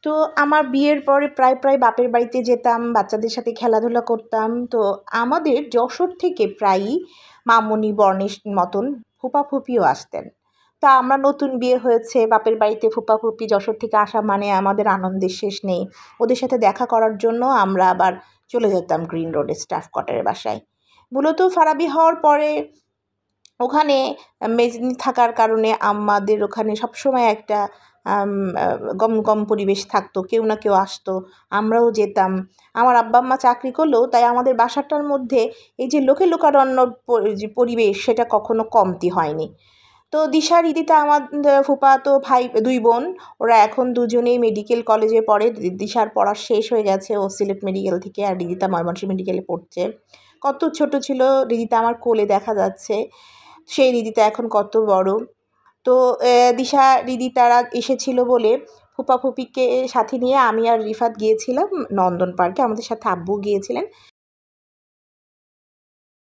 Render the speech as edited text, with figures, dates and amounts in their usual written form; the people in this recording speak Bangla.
তো আমার বিয়ের পরে প্রায় বাপের বাড়িতে যেতাম, বাচ্চাদের সাথে খেলাধুলা করতাম। তো আমাদের যশোর থেকে প্রায়ই মামুনি বর্ণের মতন ফুপা ফুপিও আসতেন। তা আমরা নতুন বিয়ে হয়েছে, বাপের বাড়িতে ফুপা ফুপি যশোর থেকে আসা মানে আমাদের আনন্দের শেষ নেই। ওদের সাথে দেখা করার জন্য আমরা আবার চলে যেতাম গ্রিন রোডে স্টাফ কোয়ার্টারের বাসায়। মূলত ফারাবি হওয়ার পরে ওখানে মেজনি থাকার কারণে আমাদের ওখানে সবসময় একটা গম পরিবেশ থাকতো, কেউ না কেউ আসতো, আমরাও যেতাম। আমার আব্বা আম্মা চাকরি করলেও তাই আমাদের বাসাটার মধ্যে এই যে লোকারণ্য যে পরিবেশ সেটা কখনো কমতি হয়নি। তো দিশা রিদিতা আমার ফুফাতো ভাই, দুই বোন, ওরা এখন দুজনেই মেডিকেল কলেজে পড়ে। দিশার পড়া শেষ হয়ে গেছে, ও সিলেট মেডিকেল থেকে, আর রিদিতা ময়মনসিংহ মেডিকেলে পড়ছে। কত ছোট ছিল রিদিতা, আমার কোলে দেখা যাচ্ছে, সেই রিদিতা এখন কত বড়। তো দিশা রিদিতারা এসেছিল বলে ফুপা ফুপিকে সাথে নিয়ে আমি আর রিফাত গিয়েছিলাম নন্দন পার্কে, আমাদের সাথে আব্বু গিয়েছিলেন।